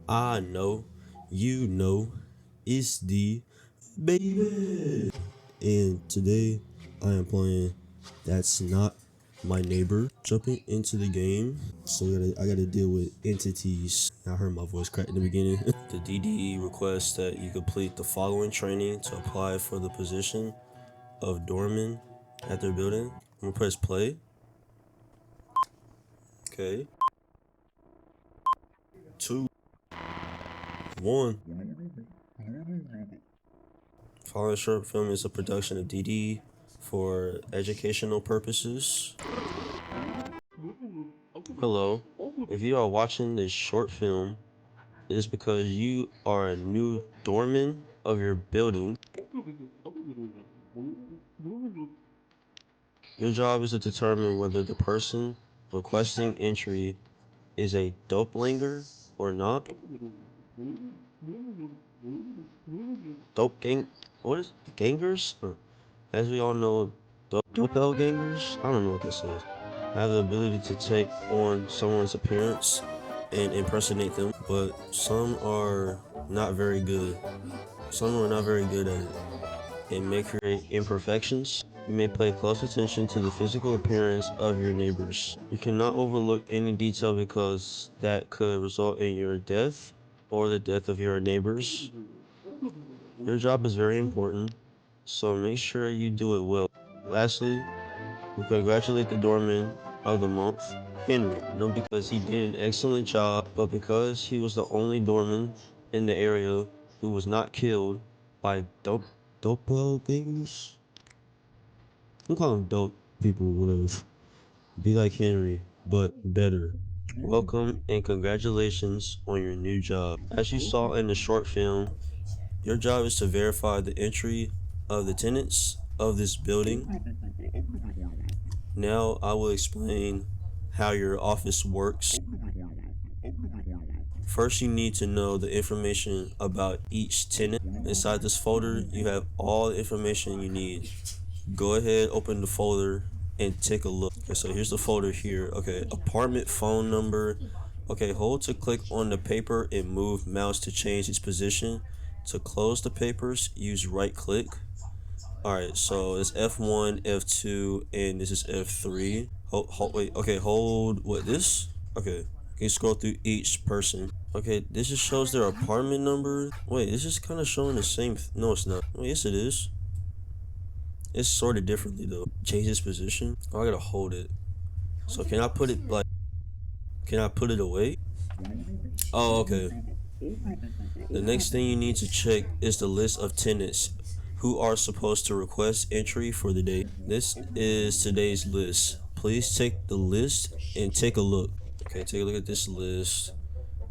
I know, you know, it's the baby. And today I am playing That's Not My Neighbor. Jumping into the game, so I gotta deal with entities. I heard my voice crack in the beginning. The DDE requests that you complete the following training to apply for the position of doorman at their building. I'm gonna press play. Okay. 2, 1. Following short film is a production of DD for educational purposes. Hello. If you are watching this short film, it is because you are a new doorman of your building. Your job is to determine whether the person requesting entry is a doppelganger or not. What is gangers? As we all know, doppelgangers. I don't know what this is. Have the ability to take on someone's appearance and impersonate them, but some are not very good. Some are not very good at it and may create imperfections. You may pay close attention to the physical appearance of your neighbors. You cannot overlook any detail because that could result in your death or the death of your neighbors. Your job is very important, so make sure you do it well. Lastly, we congratulate the doorman of the month, Henry, not because he did an excellent job, but because he was the only doorman in the area who was not killed by doppelgangers. I'm calling them dope people, whatever. Be like Henry, but better. Welcome and congratulations on your new job. As you saw in the short film, your job is to verify the entry of the tenants of this building. Now I will explain how your office works. First, you need to know the information about each tenant. Inside this folder, you have all the information you need. Go ahead, open the folder and take a look. Okay, so here's the folder here. Okay, apartment phone number. Okay, hold to click on the paper and move mouse to change its position. To close the papers, use right click. Alright, so it's F1, F2, and this is F3. Hold what, this? Okay, you can scroll through each person. Okay, this just shows their apartment number. Wait, this is kind of showing the same, no it's not. Oh, yes it is. It's sorted differently though. Change this position. Oh, I gotta hold it. So can I put it like, can I put it away? Oh, okay. The next thing you need to check is the list of tenants who are supposed to request entry for the day. This is today's list. Please take the list and take a look. Okay, take a look at this list.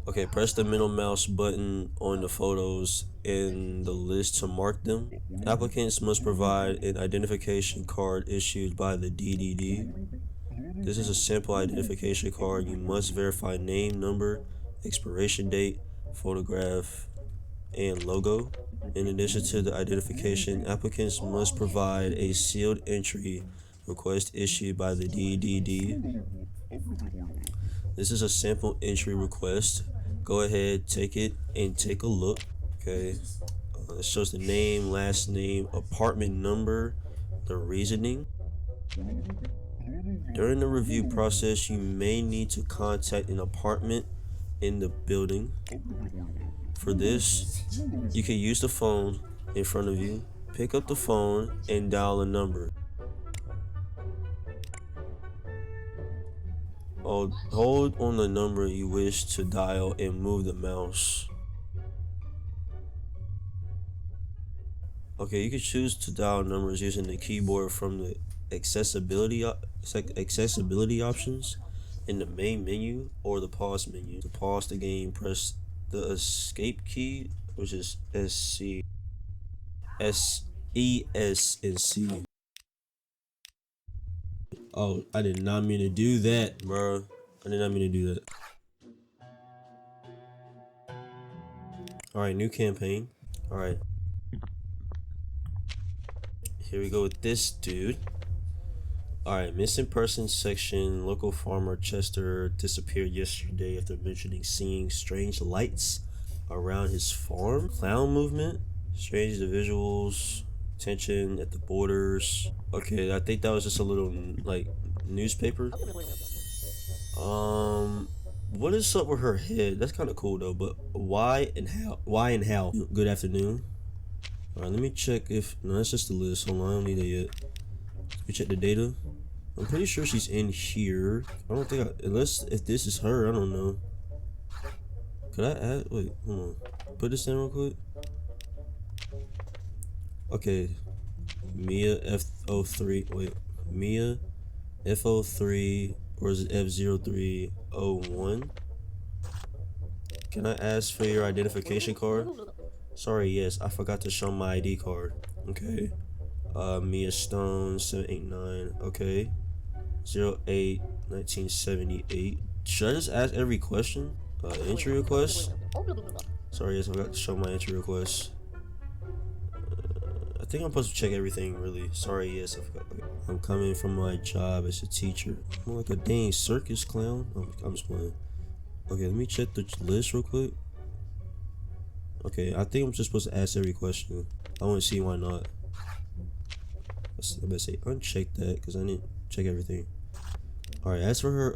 Okay, press the middle mouse button on the photos in the list to mark them. Applicants must provide an identification card issued by the DDD. This is a simple identification card. You must verify name, number, expiration date, photograph, and logo. In addition to the identification, applicants must provide a sealed entry request issued by the DDD. This is a simple entry request. Go ahead, take it, and take a look. Okay, it shows the name, last name, apartment number, the reasoning. During the review process, you may need to contact an apartment in the building. For this, you can use the phone in front of you. Pick up the phone and dial a number. Hold on the number you wish to dial and move the mouse. Okay, you can choose to dial numbers using the keyboard from the accessibility options in the main menu or the pause menu. To pause the game, press the escape key, which is SC, S, E, S, and C. Oh, I did not mean to do that, bro. I did not mean to do that. Alright, new campaign. Alright. Here we go with this dude. Alright, missing persons section. Local farmer Chester disappeared yesterday after mentioning seeing strange lights around his farm. Clown movement. Strange individuals. Tension at the borders. Okay, I think that was just a little like newspaper. What is up with her head? That's kind of cool though, but why and how? Why and how? Good afternoon. Alright, let me check if... No, that's just the list. Hold on, I don't need that yet. Let me check the data. I'm pretty sure she's in here. I don't think unless if this is her, I don't know. Could I add... Wait, hold on. Put this in real quick. Okay. Mia F03. Wait. Mia F03... Or is it F0301? Can I ask for your identification card? Sorry, yes, I forgot to show my ID card. Okay. Mia Stone 789. Okay. 08 1978. Should I just ask every question? Entry request? Sorry, yes, I forgot to show my entry request. I think I'm supposed to check everything, really. Sorry, yes, I forgot. Okay. I'm coming from my job as a teacher. I'm like a dang circus clown. I'm just playing. Okay, let me check the list real quick. Okay, I think I'm just supposed to ask every question. I want to see why not. I better say uncheck that because I didn't check everything. Alright, as for her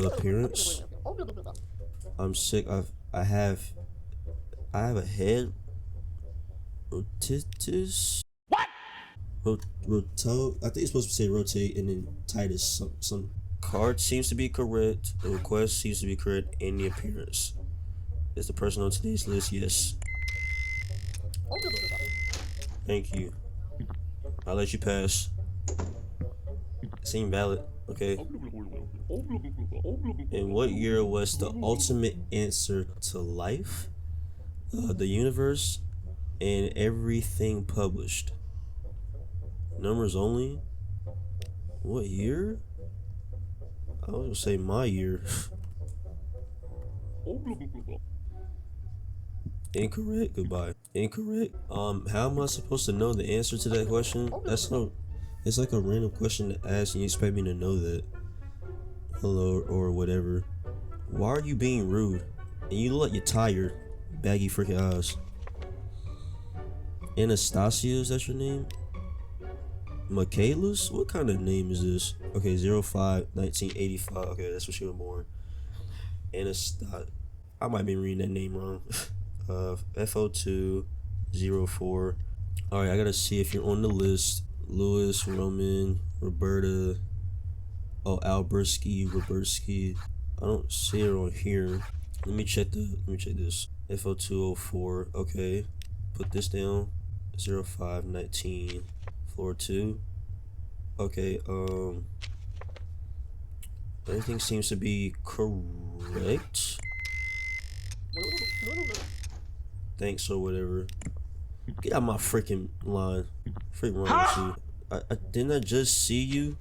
appearance, I'm sick. I have a head rotitis. Roto. I think it's supposed to say rotate and then titus. Some card seems to be correct. The request seems to be correct, and the appearance. Is the person on today's list? Yes. Thank you. I'll let you pass. Seem valid. Okay. In what year was the ultimate answer to life, the universe, and everything published? Numbers only. What year? I was gonna say my year. Incorrect. Goodbye. Incorrect. How am I supposed to know the answer to that question? That's no. It's like a random question to ask, and you expect me to know that. Hello or whatever. Why are you being rude? And you look like you're tired. Baggy freaking eyes. Anastasia, is that your name? Michaela's? What kind of name is this? Okay, 05 1985. Okay, that's when she was born. Anastasia. I might be reading that name wrong. FO204. Alright, I gotta see if you're on the list. Louis, Roman, Roberta. Oh, Robertsky. I don't see her on here. Let me check this. FO204. Okay. Put this down. 0519. Floor 2. Okay, everything seems to be correct. Thanks or whatever. Get out my freaking line. Freak wrong with you. Didn't I just see you?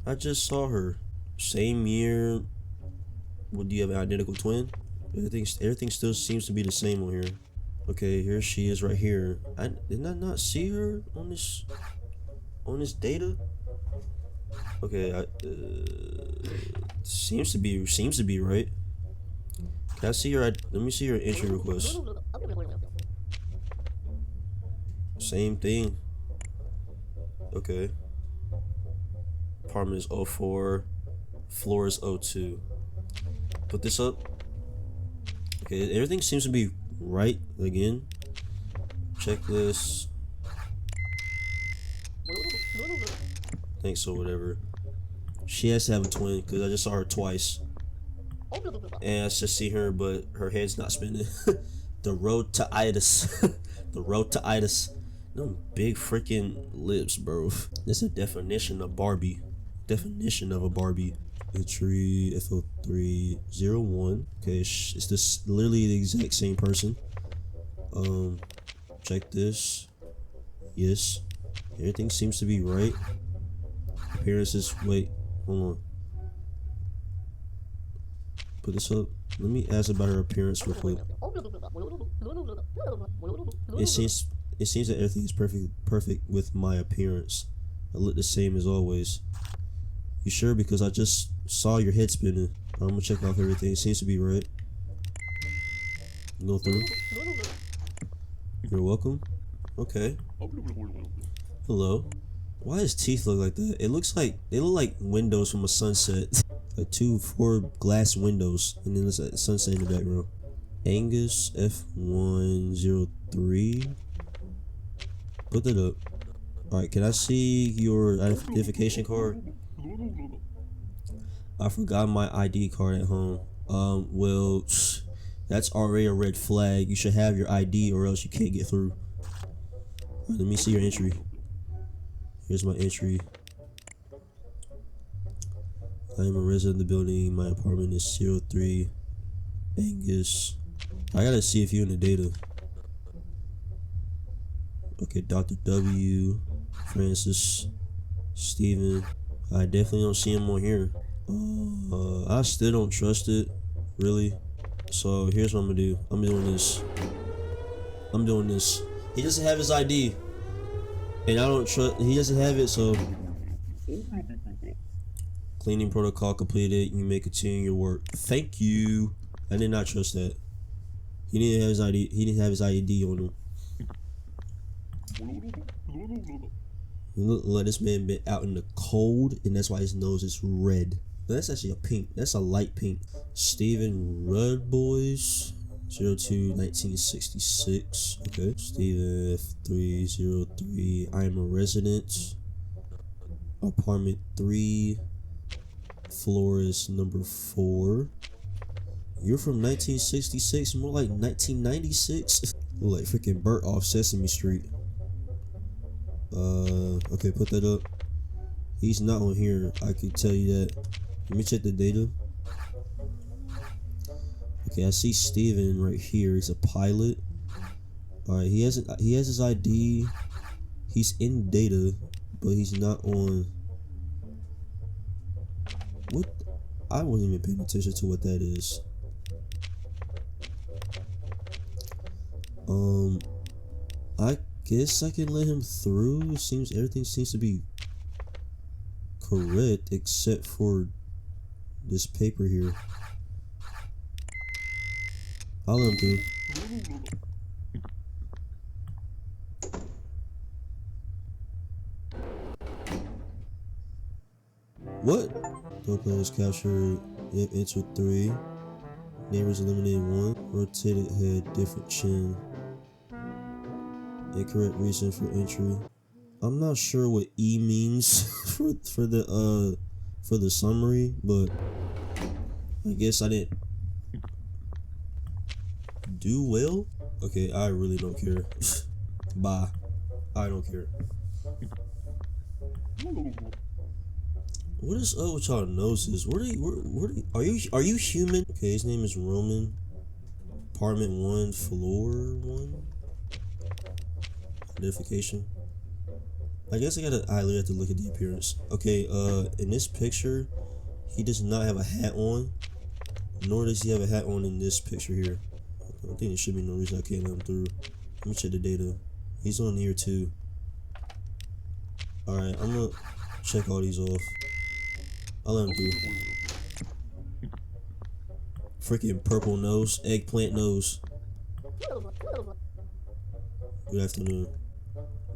I just saw her. Same year. What, do you have an identical twin? Everything still seems to be the same on here. Okay, here she is right here. Didn't I not see her on this data? Okay, seems to be right. Can I see your? Let me see your entry request. Same thing. Okay. Apartment is 04. Floor is 02. Put this up. Okay, everything seems to be right again. Checklist. Thanks or whatever. She has to have a twin because I just saw her twice. And I just see her, but her head's not spinning. The road to itis. The road to itis. Them big freaking lips, bro. That's a definition of Barbie. Definition of a Barbie. Entry FO301. Okay, it's this literally the exact same person. Check this. Yes. Everything seems to be right. Appearances. Wait, hold on. Put this up. Let me ask about her appearance real quick. It seems that everything is perfect with my appearance. I look the same as always. You sure? Because I just saw your head spinning. I'm gonna check off everything. It seems to be right. Go through. You're welcome. Okay. Hello. Why does teeth look like that? It looks like they look like windows from a sunset. Like 4 glass windows, and then there's a sunset in the background. Angus F103. Put that up. Alright, can I see your identification card? I forgot my ID card at home. Well, that's already a red flag. You should have your ID or else you can't get through. Right, let me see your entry. Here's my entry. I am a resident of the building. My apartment is 03 Angus. I gotta see if you're in the data. Okay, Dr. W, Francis, Steven. I definitely don't see him on here. I still don't trust it, really. So here's what I'm gonna do. I'm doing this. He doesn't have his ID, and I don't trust. He doesn't have it, so. Cleaning protocol completed. You may continue your work. Thank you. I did not trust that. He didn't have his ID. He didn't have his ID on him. Look like this man been out in the cold, and that's why his nose is red. No, that's actually a pink. That's a light pink. Stephen Rudboys, 02 1966. Okay. Stephen F303. I am a resident. Apartment 3. Floor is number 4. You're from 1966, more like 1996. Look like freaking Bert off Sesame Street. Okay, put that up. He's not on here, I can tell you that. Let me check the data. Okay, I see Steven right here. He's a pilot. Alright, he has his ID. He's in data, but he's not on. What? I wasn't even paying attention to what that is. I guess I can let him through. It seems everything seems to be correct except for this paper here. I'll let him through. What? Dope was captured. Yep, entered 3. Neighbors eliminated 1. Rotated head, different chin. Incorrect reason for entry. I'm not sure what E means for the summary, but I guess I didn't do well. Okay, I really don't care. Bye. I don't care. What is up with y'all noses? Are you human? Okay, his name is Roman. Apartment 1, floor 1. Identification. I guess I really have to look at the appearance. Okay, in this picture, he does not have a hat on, nor does he have a hat on in this picture here. I don't think there should be no reason I can't let him through. Let me check the data. He's on here too. Alright, I'm gonna check all these off. I'll let him through. Freaking purple nose, eggplant nose. Good afternoon.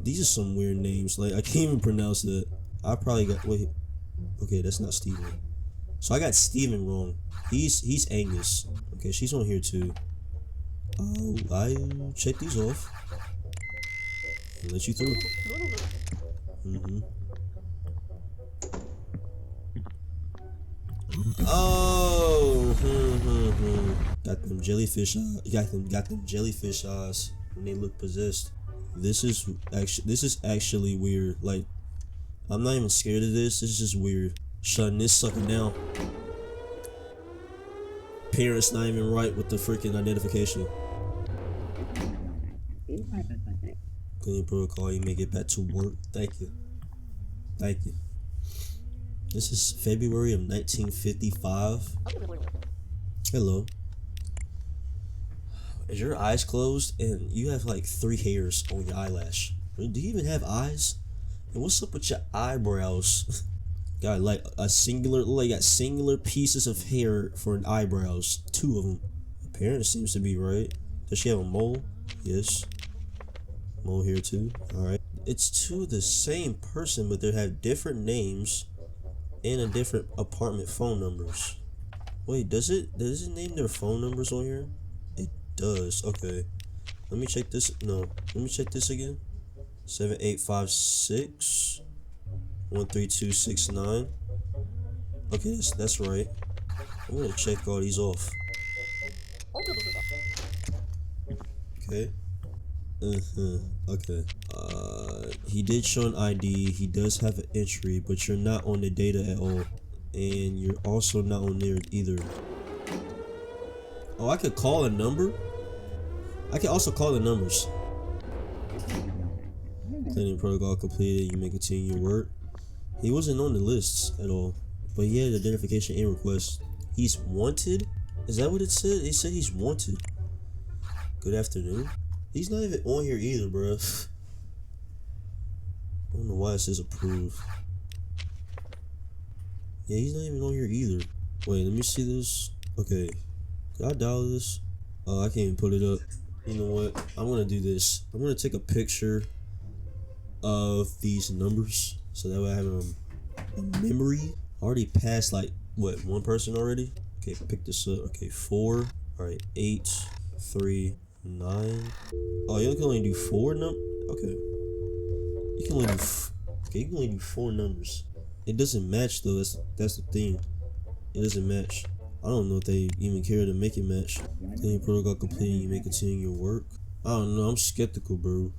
These are some weird names. Like, I can't even pronounce that. I probably got. Wait. Okay, that's not Steven. So I got Steven wrong. He's Angus. Okay, she's on here too. I'll check these off and let you through. Oh, got them jellyfish. Got them jellyfish eyes, and they look possessed. This is actually weird. Like, I'm not even scared of this. This is just weird. Shutting this sucker down. Parents not even right with the freaking identification. Cleaning protocol. You may get back to work. Thank you. Thank you. This is February of 1955. Hello. Is your eyes closed and you have like 3 hairs on your eyelash? Do you even have eyes? And what's up with your eyebrows? Got like a singular, like got singular pieces of hair for an eyebrows. 2 of them. Appearance seems to be right. Does she have a mole? Yes. Mole here too. Alright. It's two of the same person, but they have different names and a different apartment phone numbers. Wait, does it name their phone numbers on here? It does. Okay. Let me check this. No. Let me check this again. 7856 13269. Okay, that's right. I'm gonna check all these off. Okay. Okay. He did show an ID. He does have an entry, but you're not on the data at all, and you're also not on there either. Oh, I could call a number. I can also call the numbers. Cleaning protocol completed. You may continue your work. He wasn't on the lists at all, but he had identification and request. He's wanted. Is that what it said? It said he's wanted. Good afternoon. He's not even on here either, bro. I don't know why it says approved. Yeah, he's not even on here either. Wait, let me see this. Okay, can I dial this? Oh, I can't even put it up. You know what? I'm gonna do this. I'm gonna take a picture of these numbers so that way I have a memory. I already passed like what, one person already? Okay, pick this up. Okay, 4. All right, 8, 3, 9. Oh, you can only do 4 Okay. You can only do you can only do 4 numbers. It doesn't match though. That's the thing. It doesn't match. I don't know if they even care to make it match. Cleaning protocol completed. You may continue your work. I don't know. I'm skeptical, bro.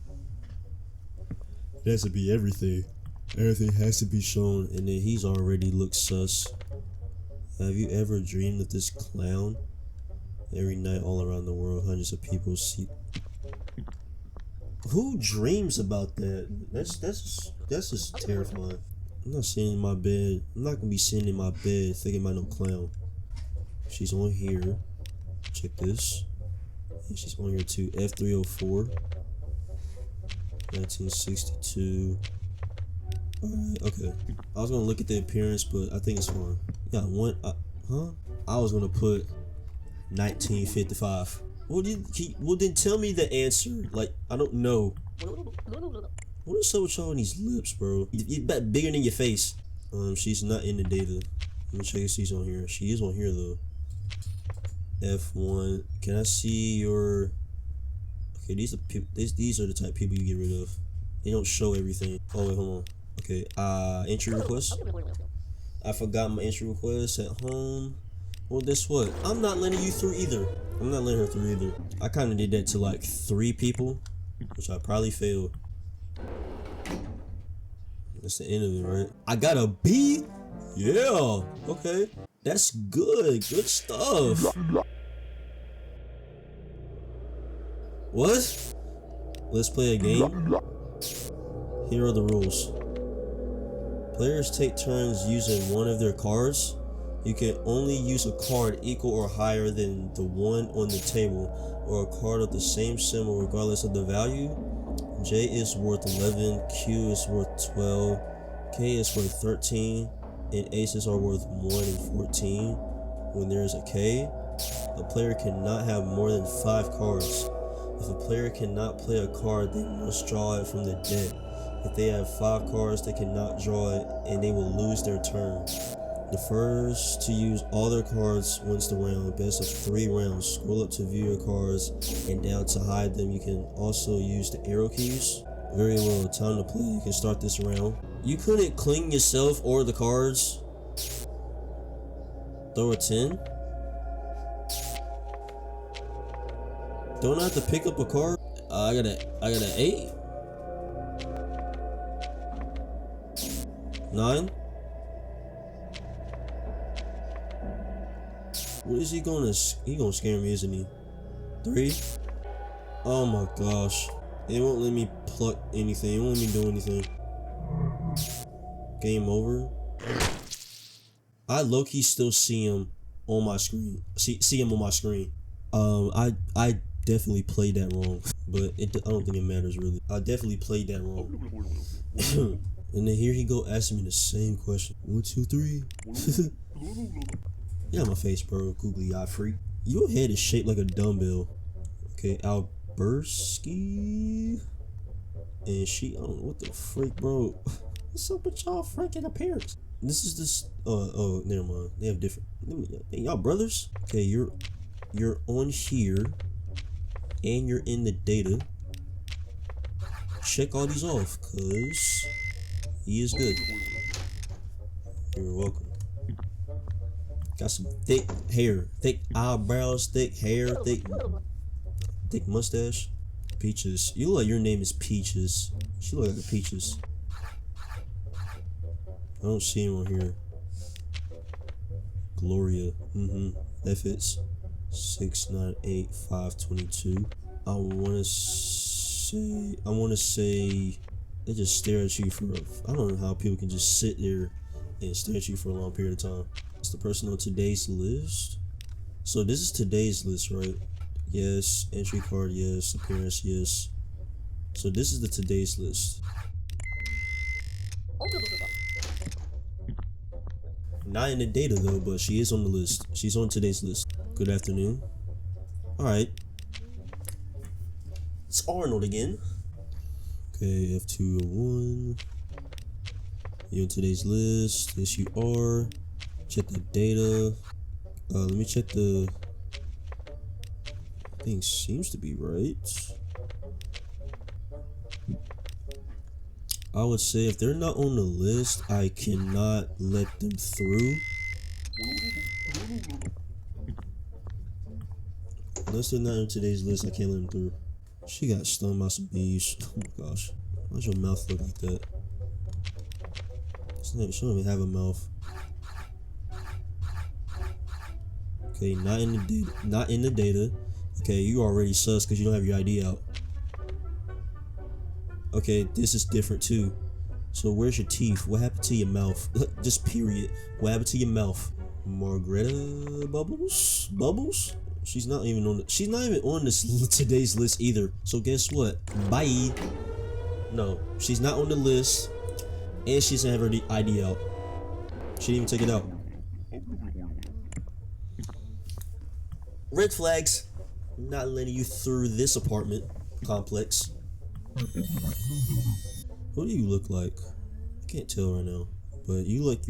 It has to be everything. Everything has to be shown, and then he's already looked sus. Have you ever dreamed of this clown? Every night all around the world, hundreds of people see. Who dreams about that? That's just terrifying. I'm not sitting in my bed. I'm not gonna be sitting in my bed thinking about no clown. She's on here. Check this. And she's on here too. F304. 1962. Alright, okay. I was gonna look at the appearance, but I think it's fine. Yeah, one. I was gonna put 1955. Well, then tell me the answer. Like, I don't know. What is up with y'all on these lips, bro? You bet bigger than your face. She's not in the data. Let me check if she's on here. She is on here though. F1. Can I see your? Okay, these are the type of people you get rid of. They don't show everything. Oh wait, hold on. Okay, entry request. I forgot my entry request at home. Well, guess what? I'm not letting you through either. I'm not letting her through either. I kind of did that to like 3 people, which I probably failed. That's the end of it, right? I got a B? Yeah. Okay. That's good. Good stuff. What? Let's play a game. Here are the rules. Players take turns using one of their cards. You can only use a card equal or higher than the one on the table, or a card of the same symbol regardless of the value. J is worth 11, Q is worth 12, K is worth 13, and aces are worth 1 and 14. When there is a K, a player cannot have more than 5 cards. If a player cannot play a card, they must draw it from the deck. If they have 5 cards, they cannot draw it, and they will lose their turn. The first to use all their cards wins the round. Best of 3 rounds. Scroll up to view your cards and down to hide them. You can also use the arrow keys. Very well, time to play. You can start this round. You couldn't cling yourself or the cards. Throw a 10. Don't I have to pick up a card? I got an 8. 9. What is he gonna scare me, isn't he? 3. Oh my gosh. It won't let me pluck anything. It won't let me do anything. Game over. I low-key still see him on my screen. See him on my screen. I definitely played that wrong. But I don't think it matters really. I definitely played that wrong. And then here he go asking me the same question. 1, 2, 3. Yeah, my face, bro. Googly eye freak. Your head is shaped like a dumbbell. Okay, Alberski. And she, I don't know what the freak, bro. What's up with y'all freaking appearance? This is this. Oh, never mind. They have different. Y'all brothers. Okay, you're on here, and you're in the data. Check all these off, cause he is good. You're welcome. Got some thick hair, thick eyebrows, thick hair, thick mustache. Peaches. You look like your name is Peaches. She look like a Peaches. I don't see him on here. Gloria. That fits. 6'9", 5'22". I wanna say they just stare at you for I don't know how people can just sit there and stare at you for a long period of time. It's the person on today's list. So this is today's list, right? Yes. Entry card, yes. Appearance, yes. So this is the today's list. Not in the data though, but she is on the list. She's on today's list. Good afternoon. Alright. It's Arnold again. Okay, F201. You're on today's list. Yes, you are. Check the data. Let me check the thing. Seems to be right. I would say if they're not on the list, I cannot let them through. Unless they're not on today's list, I can't let them through. She got stung by some bees. Oh my gosh. Why's your mouth look like that? She don't even have a mouth. Okay, not in the data. Okay, you already sus because you don't have your ID out. Okay, this is different too. So where's your teeth? What happened to your mouth? Just period. What happened to your mouth? Margareta Bubbles? Bubbles? She's not even on this today's list either. So guess what? Bye. No, she's not on the list, and she doesn't have her ID out. She didn't even take it out. Red flags. Not letting you through this apartment complex. What do you look like? I can't tell right now, but you look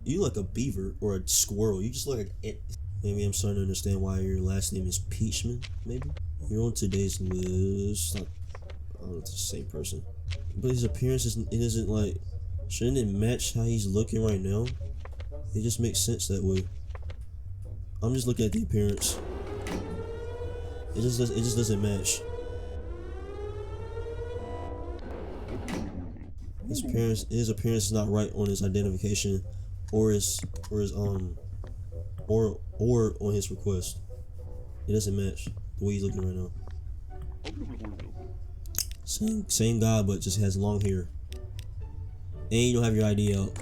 like a beaver or a squirrel. You just look like maybe I'm starting to understand why your last name is Peachman. Maybe you're on today's list. I don't know if it's the same person, but his appearance isn't like. Shouldn't it match how he's looking right now? It just makes sense that way. I'm just looking at the appearance. It just doesn't match. His appearance is not right on his identification, or on his request. It doesn't match the way he's looking right now. Same guy, but just has long hair. And you don't have your ID out.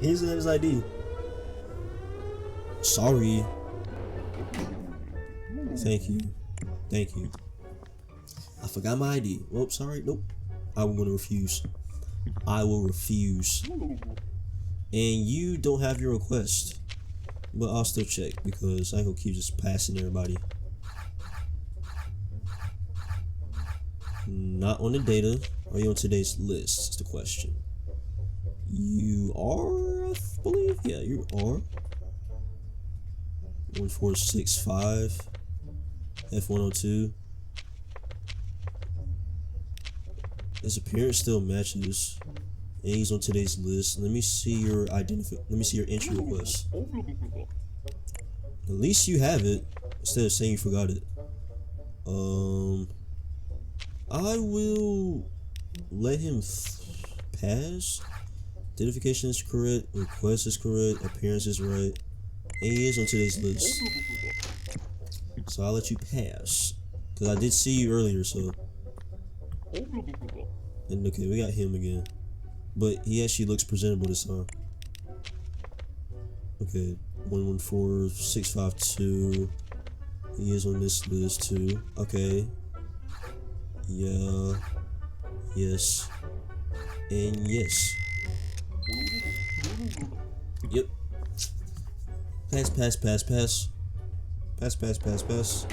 He doesn't have his ID. Sorry. Thank you. I forgot my ID. Well, sorry. Nope. I'm gonna refuse. I will refuse. And you don't have your request. But I'll still check because I ain't gonna keep just passing everybody. Not on the data. Are you on today's list? Is the question. You are, I believe. Yeah, you are. 1465 F102. His appearance still matches, and he's on today's list. Let me see your Let me see your entry request. At least you have it instead of saying you forgot it. I will let him pass. Identification is correct. Request is correct. Appearance is right. And he is on today's list. So I'll let you pass. Because I did see you earlier, so. And okay, we got him again. But he actually looks presentable this time. Okay, 114652. He is on this list too. Okay. Yeah. Yes. And yes. Yep. Pass. Pass, pass, pass, pass.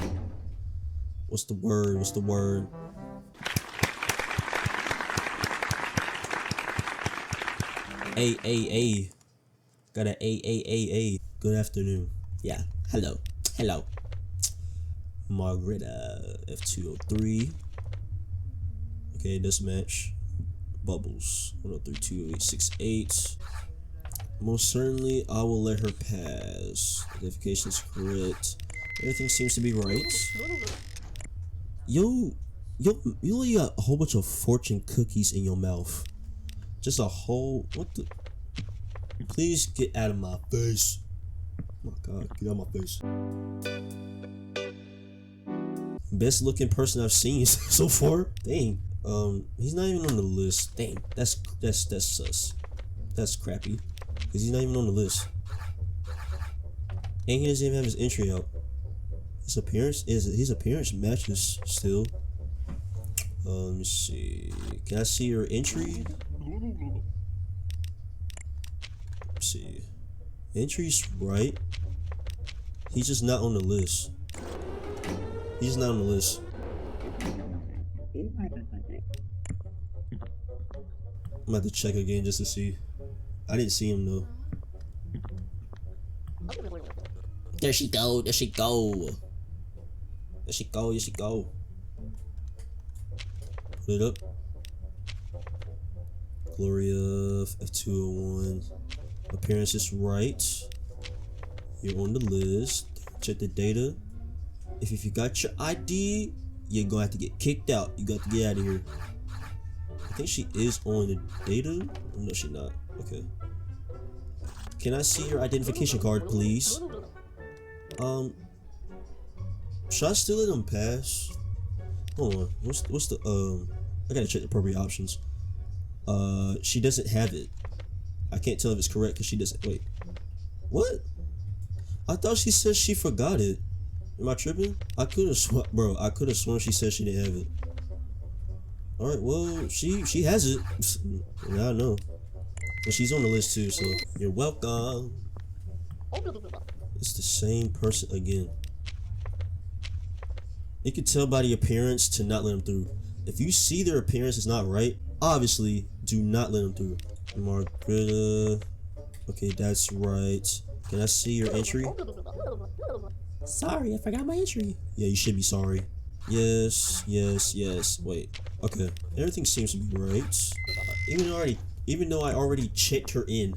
What's the word? What's the word? A. Got a A. Good afternoon. Yeah. Hello. Margaret, F203. Okay, this match. Bubbles. 1032868. Most certainly, I will let her pass. Identification's correct. Everything seems to be right. You only got a whole bunch of fortune cookies in your mouth. Just a whole, what the? Please get out of my face. Oh my god, get out of my face. Best looking person I've seen so far. Dang. He's not even on the list. Dang, that's sus. That's crappy. Cause he's not even on the list. And he doesn't even have his entry out. His appearance matches still. Let me see. Can I see your entry? Let's see. Entry's right. He's just not on the list. He's not on the list. I'm about to check again just to see. I didn't see him though. There she go. Put it up. Gloria, F201. Appearance is right. You're on the list. Check the data. If you got your ID, you're gonna have to get kicked out. You got to get out of here. I think she is on the data. No, she's not. Okay. Can I see your identification card, please? Should I still let him pass? Hold on. What's the I gotta check the appropriate options. She doesn't have it. I can't tell if it's correct because she doesn't. Wait. What? I thought she said she forgot it. Am I tripping? I could have sworn she said she didn't have it. Alright, well, she has it. Now I know. And she's on the list too, so you're welcome. It's the same person again. You can tell by the appearance to not let them through. If you see their appearance is not right, obviously do not let them through. Margarita. Okay, that's right. Can I see your entry? Sorry, I forgot my entry. Yeah, you should be sorry. Yes. Wait. Okay. Everything seems to be right. Even though I already checked her in.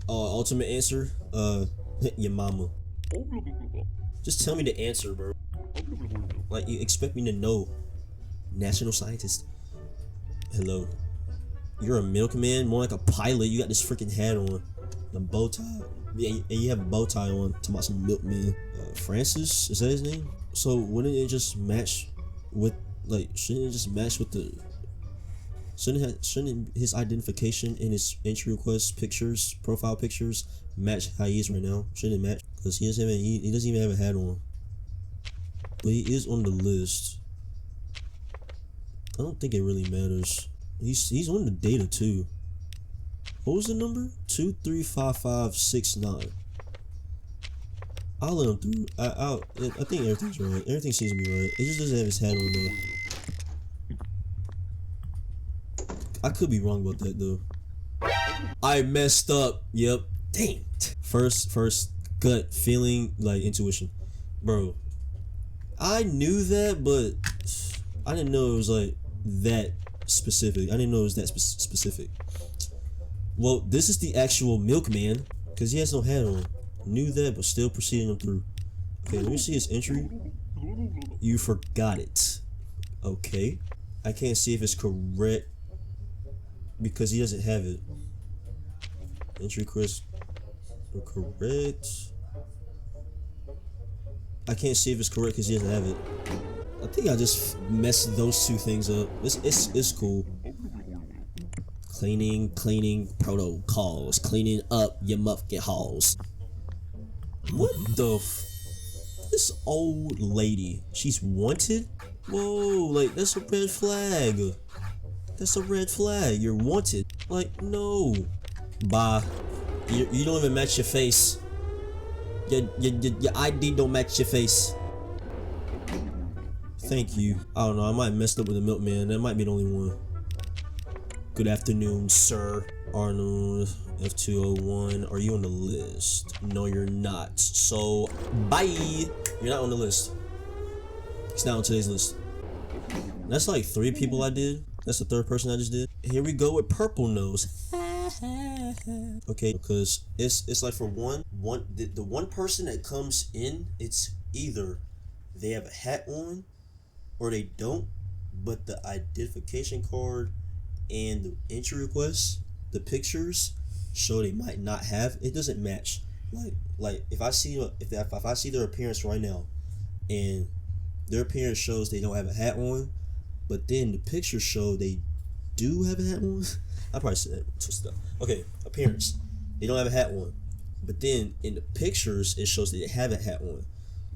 Ultimate answer? Your mama. Just tell me the answer, bro. Like, you expect me to know. National scientist. Hello. You're a milkman, more like a pilot. You got this freaking hat on. A bow tie. Yeah, and you have a bow tie on. Talking about some milkman. Francis? Is that his name? So wouldn't it just match with, like, shouldn't it just match with the, shouldn't his identification and his entry request pictures, profile pictures, match how he is right now? Shouldn't it match? Because he doesn't even have a hat on. But he is on the list. I don't think it really matters. He's on the data too. What was the number? 235569. I'll let him through. I think everything's right. Everything seems to be right. It just doesn't have his hat on though. I could be wrong about that though. I messed up. Yep. Dang. First gut feeling, like intuition, bro. I knew that, but I didn't know it was like that specific. I didn't know it was that specific. Well, this is the actual milkman because he has no hat on. Knew that, but still proceeding him through. Okay, let me see his entry. You forgot it. Okay. I can't see if it's correct because he doesn't have it. Entry Chris. Correct. I can't see if it's correct because he doesn't have it. I think I just messed those two things up. It's cool. Cleaning protocols. Cleaning up your muffin halls. What the this old lady, she's wanted? Whoa, like that's a red flag. That's a red flag. You're wanted. Like, no. Bye. You don't even match your face. Your ID don't match your face. Thank you. I don't know. I might have messed up with the milkman. That might be the only one. Good afternoon, sir. Arnold, F201. Are you on the list? No, you're not. So, bye. You're not on the list. It's not on today's list. That's like 3 people I did. That's the 3rd person I just did. Here we go with purple nose. Okay, because it's like for the one person that comes in, it's either they have a hat on or they don't, but the identification card and the entry request, the pictures show they might not have. It doesn't match. Like if I see their appearance right now, and their appearance shows they don't have a hat on, but then the pictures show they do have a hat on. I probably said that twisted up. Okay, appearance. They don't have a hat on, but then in the pictures it shows that they have a hat on.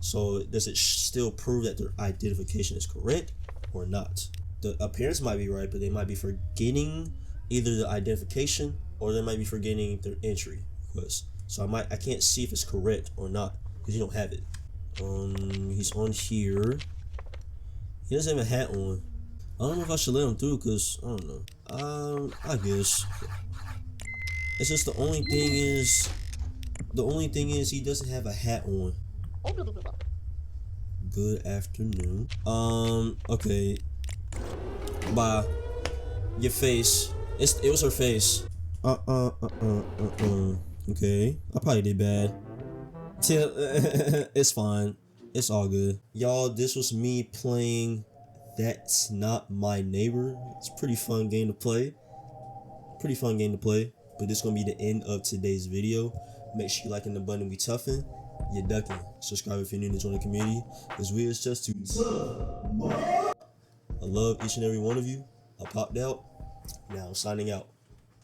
So does it still prove that their identification is correct or not? The appearance might be right, but they might be forgetting either the identification or they might be forgetting their entry request. So I can't see if it's correct or not because you don't have it. He's on here. He doesn't have a hat on. I don't know if I should let him through because I don't know. I guess. It's just the only thing is he doesn't have a hat on. Good afternoon. Okay. Bye. Your face. It was her face. Okay. I probably did bad. It's fine. It's all good. Y'all, this was me playing That's Not My Neighbor. It's a pretty fun game to play. But this is gonna be the end of today's video. Make sure you liking the button. We toughin'. You're ducking. Subscribe if you're new to join the community. Because we is just too tough. I love each and every one of you. I popped out. Now signing out.